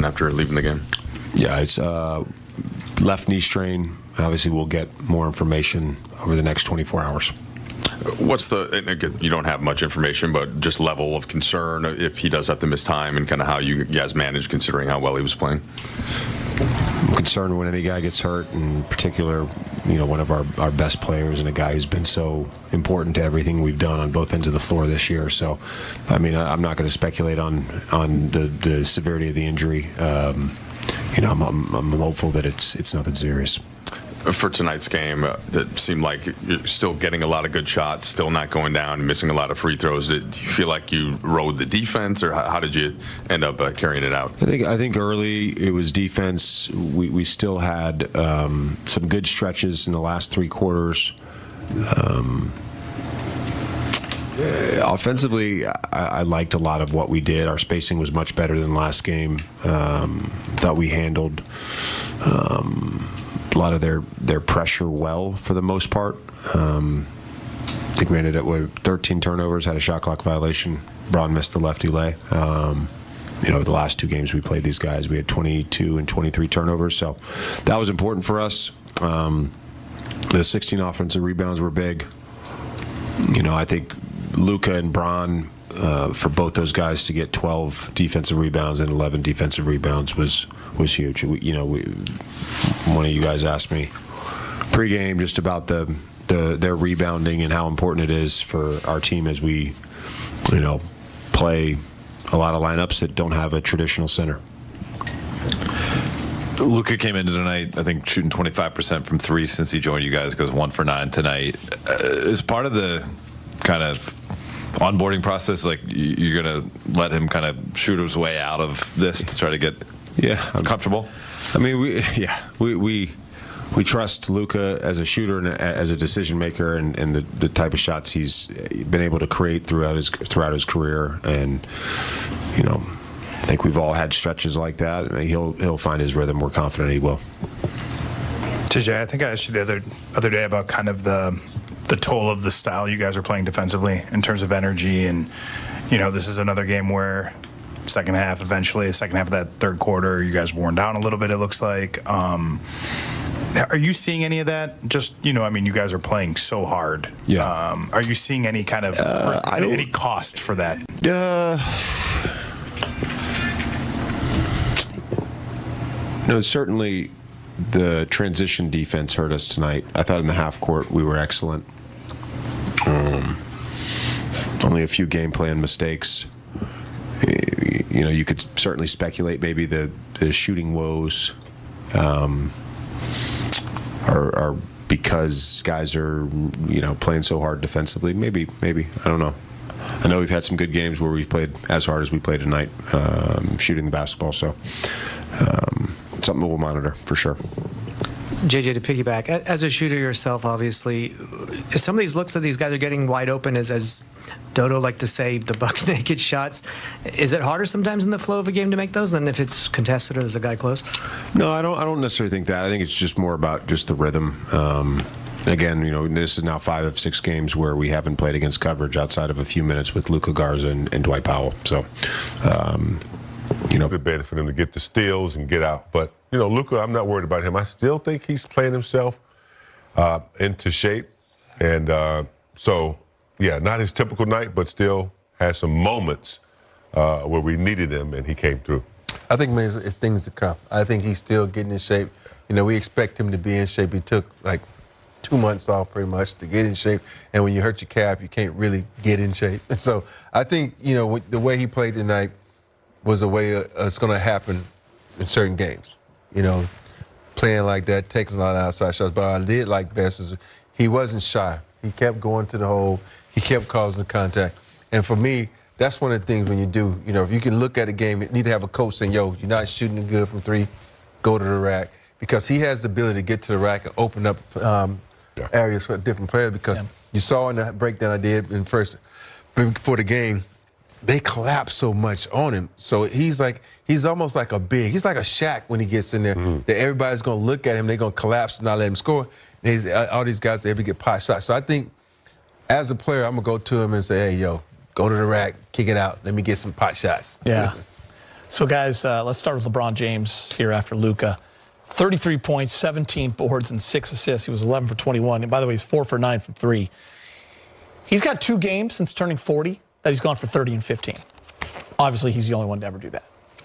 after leaving the game? Yeah, it's left knee strain. Obviously, we'll get more information over the next 24 hours. What's and again, you don't have much information, but just level of concern if he does have to miss time and kind of how you guys manage considering how well he was playing? I'm concerned when any guy gets hurt, in particular, one of our best players and a guy who's been so important to everything we've done on both ends of the floor this year. So, I mean, I'm not going to speculate on the severity of the injury. I'm hopeful that it's nothing serious. For tonight's game, it seemed like you're still getting a lot of good shots, still not going down, and missing a lot of free throws. Do you feel like you rode the defense, or how did you end up carrying it out? I think early it was defense. We still had some good stretches in the last three quarters. Offensively, I liked a lot of what we did. Our spacing was much better than last game. Thought we handled a lot of their pressure well for the most part. I think we ended up with 13 turnovers, had a shot clock violation. Bron missed the lefty lay. The last two games we played these guys, we had 22 and 23 turnovers, so that was important for us. The 16 offensive rebounds were big. I think Luka and Bron, for both those guys to get 12 defensive rebounds and 11 defensive rebounds was huge. One of you guys asked me pregame just about their rebounding and how important it is for our team as we, play a lot of lineups that don't have a traditional center. Luka came into tonight, I think, shooting 25% from three since he joined you guys. Goes 1 for 9 tonight. Is part of the kind of onboarding process, like you're gonna let him kind of shoot his way out of this to try to get comfortable? I mean, we trust Luka as a shooter and as a decision maker, and the type of shots he's been able to create throughout his career. And I think we've all had stretches like that. He'll find his rhythm. We're confident he will. TJ, I think I asked you the other day about kind of the toll of the style you guys are playing defensively in terms of energy, and this is another game where second half of that third quarter, you guys worn down a little bit, it looks like. Are you seeing any of that? Just, you guys are playing so hard. Yeah. Are you seeing any kind of any cost for that? No, certainly the transition defense hurt us tonight. I thought in the half court we were excellent. Only a few game plan mistakes. You could certainly speculate maybe the shooting woes are because guys are playing so hard defensively. Maybe I don't know. I know we've had some good games where we played as hard as we played tonight, shooting the basketball. So something we'll monitor for sure. JJ, to piggyback, as a shooter yourself, obviously, some of these looks that these guys are getting wide open, as Dodo like to say, the buck naked shots. Is it harder sometimes in the flow of a game to make those than if it's contested or there's a guy close? No, I don't necessarily think that. I think it's just more about just the rhythm. Again, this is now 5 of 6 games where we haven't played against coverage outside of a few minutes with Luka Garza and Dwight Powell. So, It'd be better for them to get the steals and get out. But, Luka, I'm not worried about him. I still think he's playing himself into shape. And not his typical night, but still has some moments where we needed him, and he came through. I think it's things to come. I think he's still getting in shape. We expect him to be in shape. He took, 2 months off pretty much to get in shape. And when you hurt your calf, you can't really get in shape. And so I think, the way he played tonight was a way it's going to happen in certain games. Playing like that, taking a lot of outside shots. But what I did like best is he wasn't shy. He kept going to the hole. He kept causing the contact. And for me, that's one of the things when you do, if you can look at a game, you need to have a coach saying, you're not shooting it good from 3, go to the rack. Because he has the ability to get to the rack and open up areas for different players. Because you saw in the breakdown I did before the game, they collapse so much on him. So he's almost like he's like a Shaq when he gets in there. That everybody's going to look at him, they're going to collapse and not let him score. And all these guys are able to get pot shots. So I think as a player, I'm going to go to him and say, hey, go to the rack, kick it out. Let me get some pot shots. Yeah. So, guys, let's start with LeBron James here after Luka. 33 points, 17 boards, and 6 assists. He was 11 for 21. And by the way, he's 4 for 9 from 3. He's got 2 games since turning 40 that he's gone for 30 and 15. Obviously, he's the only one to ever do that.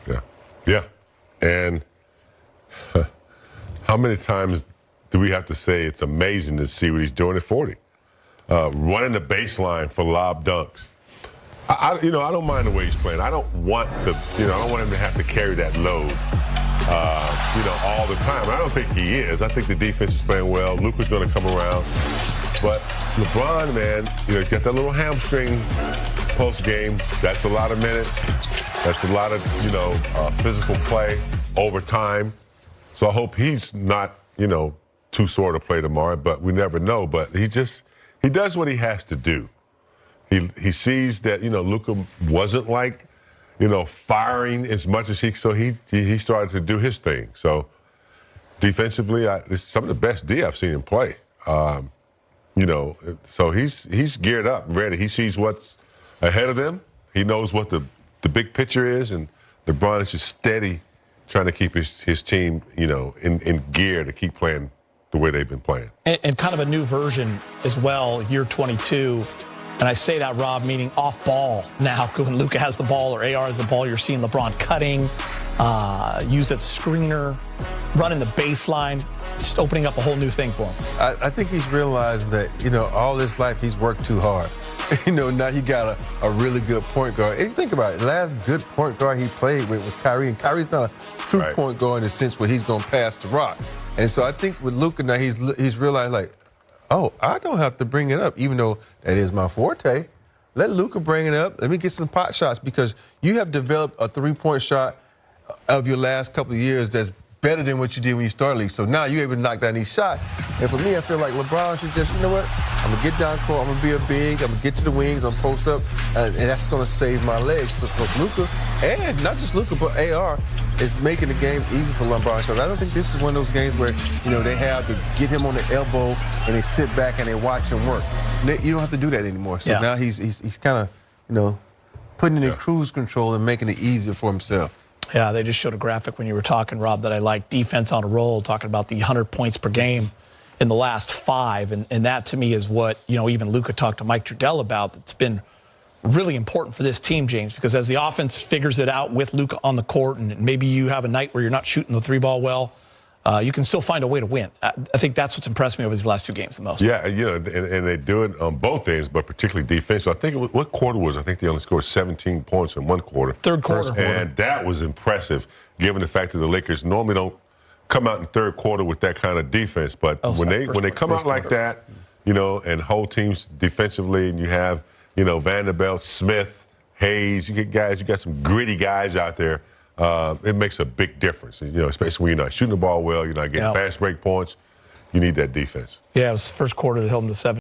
Yeah. Yeah. And how many times do we have to say it's amazing to see what he's doing at 40? Running the baseline for lob dunks. I don't mind the way he's playing. I don't want I don't want him to have to carry that load, all the time. I don't think he is. I think the defense is playing well. Luka's going to come around. But LeBron, man, he's got that little hamstring post game. That's a lot of minutes. That's a lot of, physical play over time. So I hope he's not, too sore to play tomorrow, but we never know. But he does what he has to do. He sees that, Luka wasn't firing as much as so he started to do his thing. So defensively, it's some of the best D I've seen him play. So he's geared up and ready. He sees what's ahead of them. He knows what the big picture is, and LeBron is just steady trying to keep his team, in gear to keep playing the way they've been playing. And kind of a new version as well, year 22. And I say that, Rob, meaning off ball now. When Luka has the ball or AR has the ball, you're seeing LeBron cutting, use as a screener, running the baseline, just opening up a whole new thing for him. I think he's realized that, all his life he's worked too hard. Now he got a really good point guard. If you think about it, the last good point guard he played with was Kyrie, and Kyrie's not a true point guard in the sense where he's going to pass the rock. And so I think with Luka now, he's realized, oh, I don't have to bring it up, even though that is my forte. Let Luka bring it up. Let me get some pot shots, because you have developed a three-point shot of your last couple of years that's better than what you did when you started league. So now you're able to knock down these shots. And for me, I feel like LeBron should just, you know what? I'm going to get down court. I'm going to be a big. I'm going to get to the wings. I'm going to post up. And that's going to save my legs. So for Luka, and not just Luka, but AR, is making the game easy for LeBron. Because I don't think this is one of those games where, they have to get him on the elbow and they sit back and they watch him work. You don't have to do that anymore. So now he's kind of, putting it in cruise control and making it easier for himself. Yeah, they just showed a graphic when you were talking, Rob, that I like. Defense on a roll, talking about the 100 points per game in the last 5. And that, to me, is what, even Luka talked to Mike Trudell about. That's been really important for this team, James, because as the offense figures it out with Luka on the court, and maybe you have a night where you're not shooting the 3-ball well, you can still find a way to win. I think that's what's impressed me over these last 2 games the most. Yeah, and they do it on both ends, but particularly defense. So I think what quarter was? I think they only scored 17 points in one quarter. Third quarter. And that was impressive, given the fact that the Lakers normally don't come out in third quarter with that kind of defense. But when they come out like that, and hold teams defensively, and you have Vanderbilt, Smith, Hayes, you got some gritty guys out there. It makes a big difference, especially when you're not shooting the ball well, you're not getting fast break points. You need that defense. Yeah, it was the first quarter that held them to 7.